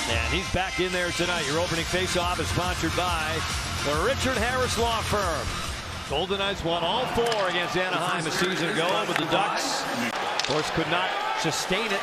And he's back in there tonight. Your opening faceoff is sponsored by the Richard Harris Law Firm. Golden Knights won all 4 against Anaheim a season ago, but the Ducks, of course, could not sustain it.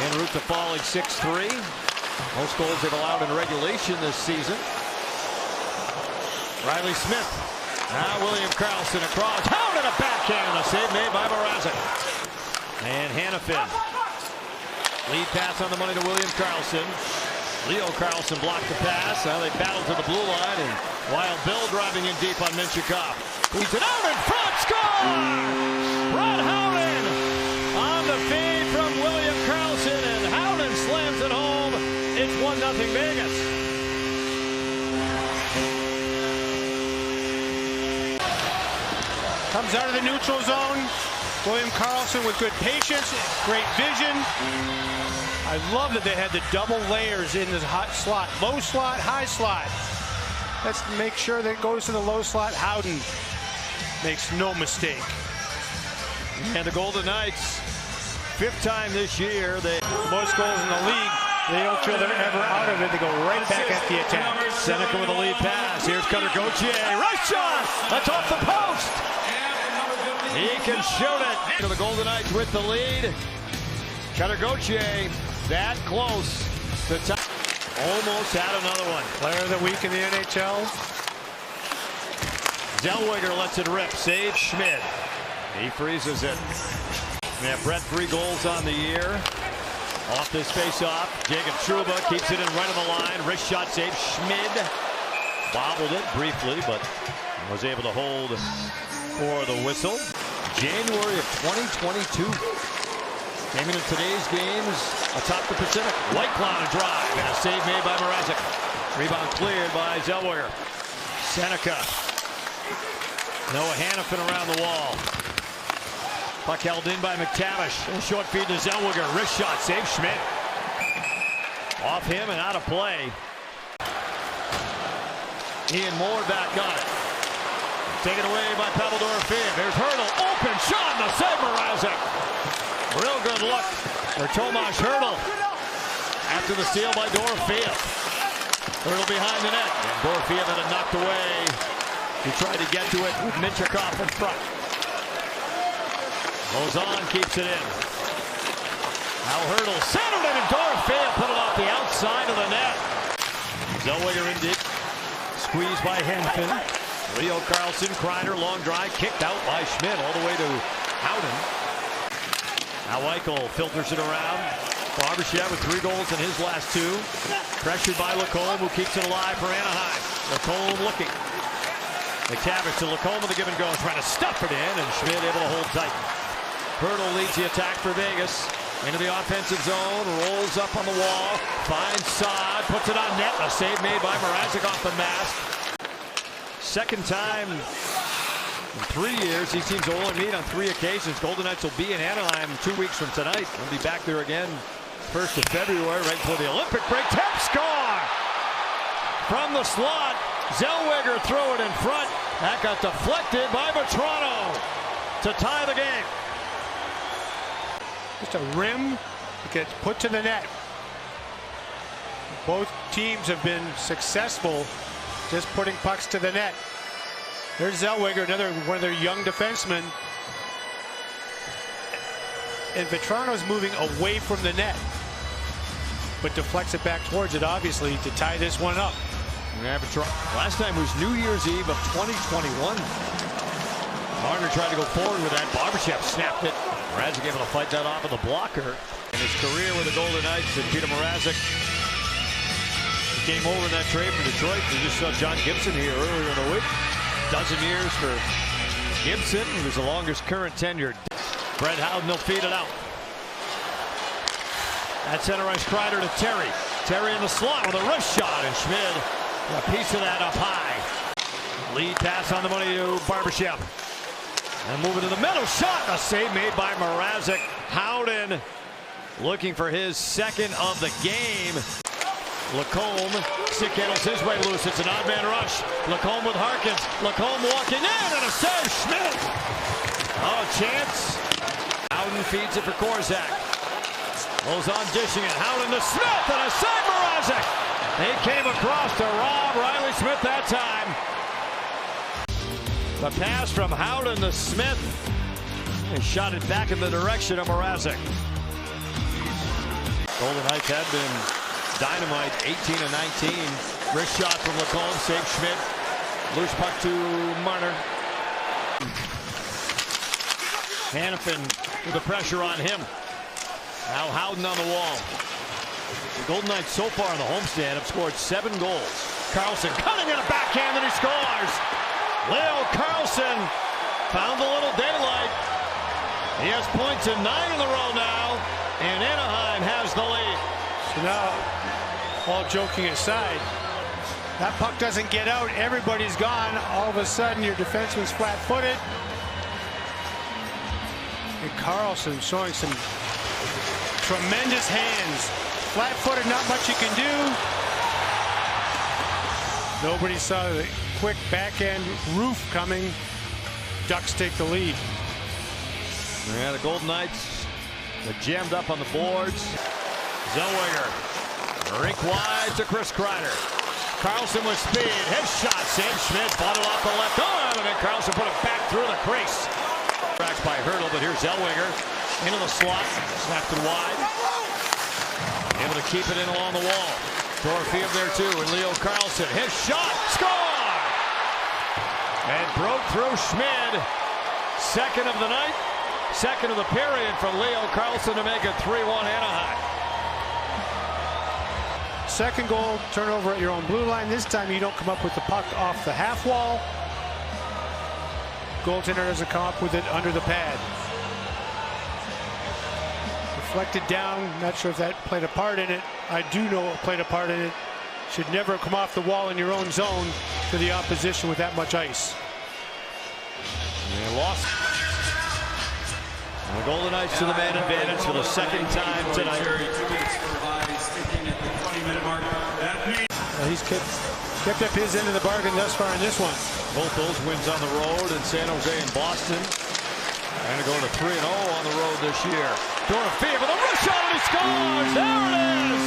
En route to falling 6-3. Most goals they've allowed in regulation this season. Riley Smith. Now William Karlsson across. Howden a backhand. A save made by Mrazek. And Hanifin. Lead pass on the money to William Karlsson. Leo Carlson blocked the pass. Now they battle to the blue line, and Wild Bill driving in deep on Minchikov. He's it out in front. Score! Brett Howden on the feed from William Karlsson, and Howden slams it home. It's 1-0 Vegas. Comes out of the neutral zone. William Karlsson with good patience, great vision. I love that they had the double layers in the hot slot. Low slot, high slot. Let's make sure that it goes to the low slot. Howden makes no mistake. And the Golden Knights, 5th time this year. They most goals in the league. They don't feel they're ever out of it. They go right back at the attack. Seneca with a lead pass. Here's Cutter Gauthier. Right shot! That's off the post! He can shoot it. To the Golden Knights with the lead. Cutter Gauthier that close to top. Almost had another one. Player of the week in the NHL. Zellweger lets it rip. Save Schmid. He freezes it. We have Brett 3 goals on the year. Off this face-off. Jacob Trouba keeps it in right on the line. Wrist shot save. Schmid bobbled it briefly, but was able to hold for the whistle. January of 2022. Came into today's games atop the Pacific. White Cloud a drive and a save made by Mrazek. Rebound cleared by Zellweger. Seneca. Noah Hanifin around the wall. Puck held in by McTavish. A short feed to Zellweger. Wrist shot save Schmidt. Off him and out of play. Ian Moore back on it. Taken away by Pavel Dorofeev. There's Hurdle. Open shot and a save Mrazek. Real good look for Tomas Hurdle after the steal by Dorofeev. Hurdle behind the net. And Dorofeev had it knocked away. He tried to get to it with Minchikov in front. Lozon keeps it in. Now Hurdle centered it, and Dorofeev put it off the outside of the net. Zellweger in deep. Squeezed by Hanifin. Leo Carlson, Kreider, long drive, kicked out by Schmidt all the way to Howden. Now Eichel filters it around. Barbashev with 3 goals in his last 2. Pressured by Lacombe, who keeps it alive for Anaheim. Lacombe looking. McTavish to Lacombe with the give and go, trying to stuff it in, and Schmidt able to hold tight. Hurdle leads the attack for Vegas. Into the offensive zone, rolls up on the wall, finds Saad, puts it on net. A save made by Mrazek off the mask. Second time in 3 years. These teams will only meet on 3 occasions. Golden Knights will be in Anaheim 2 weeks from tonight. We'll be back there again 1st of February, right before the Olympic break. Tap score! From the slot, Zellweger throw it in front. That got deflected by Vetrano to tie the game. Just a rim that gets put to the net. Both teams have been successful just putting pucks to the net. There's Zellweger, another one of their young defensemen. And Vetrano's moving away from the net, but deflects it back towards it, obviously, to tie this one up. Yeah, last time was New Year's Eve of 2021. Marner tried to go forward with that. Barbashev snapped it. Mrazek able to fight that off with a blocker. In his career with the Golden Knights, and Peter Mrazek came over in that trade for Detroit. We just saw John Gibson here earlier in the week. 12 years for Gibson. He was the longest current tenured. Brett Howden will feed it out. That center ice Kreider to Terry. Terry in the slot with a wrist shot, and Schmid a piece of that up high. Lead pass on the money to Barbashev. And moving to the middle, shot, a save made by Mrazek. Howden looking for his 2nd of the game. Lacombe, stick handles his way loose. It's an odd man rush. Lacombe with Harkins. Lacombe walking in, and a save. Schmidt. Oh, chance. Howden feeds it for Korzak. Lozon dishing it. Howden to Smith, and a across to Rob Riley Smith that time. The pass from Howden to Smith. And shot it back in the direction of Mrazek. Golden Knights had been dynamite, 18-19. Wrist shot from Lacombe, save Schmidt. Loose puck to Marner. Hannafin with the pressure on him. Now Howden on the wall. The Golden Knights so far in the homestand have scored 7 goals. Carlson cutting in a backhand and he scores. Leo Carlson found a little daylight. He has points in 9 in a row now, and Anaheim has the lead. So now, all joking aside, that puck doesn't get out. Everybody's gone. All of a sudden, your defenseman's flat-footed. And Carlson showing some tremendous hands. Flat-footed, not much you can do. Nobody saw the quick backhand roof coming. Ducks take the lead. Yeah, the Golden Knights are jammed up on the boards. Zellweger, rink wide to Chris Kreider. Carlson with speed, his shot saved. Schmidt fought it off the left arm, and then Carlson put it back through the crease. Tracks by Hurdle, but here's Zellweger into the slot, snapped it wide. Able to keep it in along the wall. Dorofeev there too, and Leo Carlson, his shot, score! And broke through Schmidt. Second of the night. Second of the period for Leo Carlson to make it 3-1 Anaheim. Second goal, turnover at your own blue line. This time you don't come up with the puck off the half wall. Goaltender doesn't come up with it under the pad. Deflected down, not sure if that played a part in it. I do know it played a part in it. Should never come off the wall in your own zone to the opposition with that much ice. They lost. The Golden Knights to the man advantage for the second time tonight. He's kept up his end of the bargain thus far in this one. Both those wins on the road in San Jose and Boston. And going to 3-0 on the road this year. Dorofeev with a wrist shot and he scores! There it is!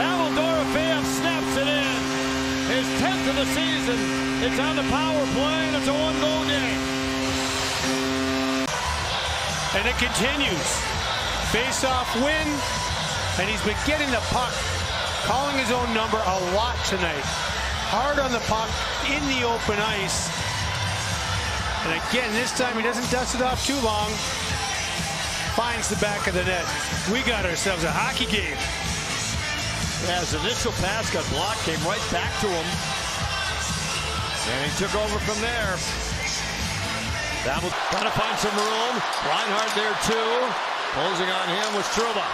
Pavel Dorofeev snaps it in. His 10th of the season. It's on the power play and it's a 1-goal game. And it continues. Face-off win. And he's been getting the puck, calling his own number a lot tonight. Hard on the puck, in the open ice. And again, this time he doesn't dust it off too long. Finds the back of the net. We got ourselves a hockey game. Yeah, his initial pass got blocked, came right back to him. And he took over from there. That was trying to find some room. Reinhardt there too. Closing on him was Trouba.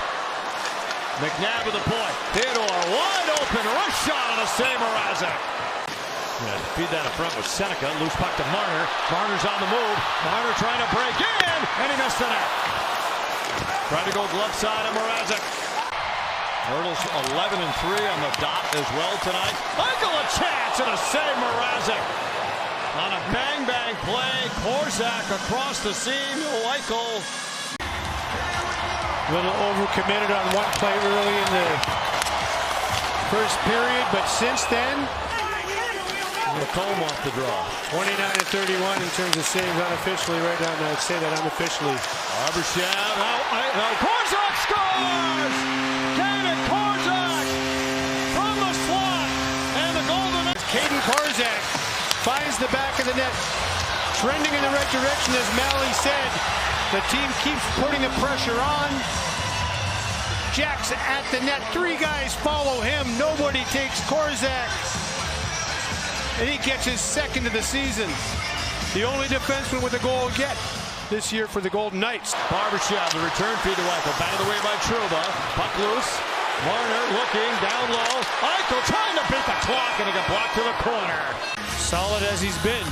McNabb with the point. Theodore wide open. Rush shot on a save. Mrazek. Yeah, feed that up front with Seneca. Loose puck to Marner. Marner's on the move. Marner trying to break in. And he missed the net. Trying to go glove side on Mrazek. Hurdle's 11-3 on the dot as well tonight. Michael a chance and a save. Mrazek. On a bang-bang play, Korzak across the seam, Eichel. A little overcommitted on one play early in the first period, but since then, Lacombe off the draw. 29-31 in terms of saves unofficially. Right now, I'd say that unofficially. Barbashev, now Korzak scores! David Korzak from the slot, and the Golden Knights. Caden Korzak finds the back of the net, trending in the right direction, as Malley said. The team keeps putting the pressure on. Jack's at the net. 3 guys follow him. Nobody takes Korzak. And he gets his second of the season. The only defenseman with a goal yet this year for the Golden Knights. Barbashev, the return feed to Eichel. Batted away by Trouba. Puck loose. Marner looking down low. Eichel trying to beat the clock, and he got blocked to the corner. Solid as he's been.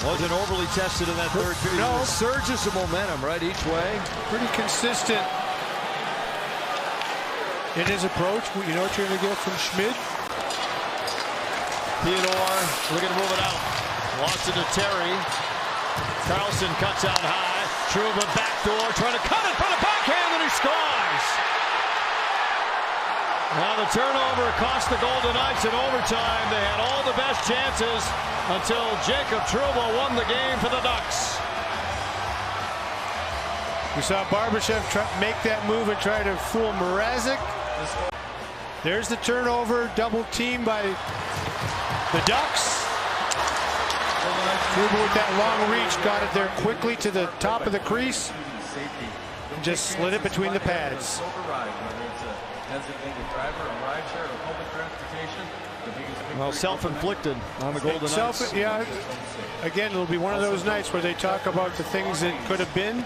Wasn't overly tested in that third period. No. Surges of momentum right each way. Pretty consistent in his approach. You know what you're going to get from Schmidt. Theodore looking to move it out. Lost it to Terry. Carlson cuts out high. Trouba backdoor, trying to cut it from the backhand, and he scores. Now the turnover cost the Golden Knights in overtime. They had all the best chances until Jacob Trouba won the game for the Ducks. We saw Barbashev make that move and try to fool Mrazek. There's the turnover, double team by the Ducks. Trouba with that long reach got it there quickly to the top of the crease and just slid it between the pads. Well, self-inflicted on the Golden Knights. Yeah, again, it'll be one of those nights where they talk about the things that could have been.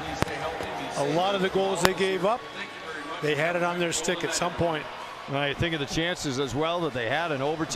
A lot of the goals they gave up, they had it on their stick at some point. I think of the chances as well that they had in overtime.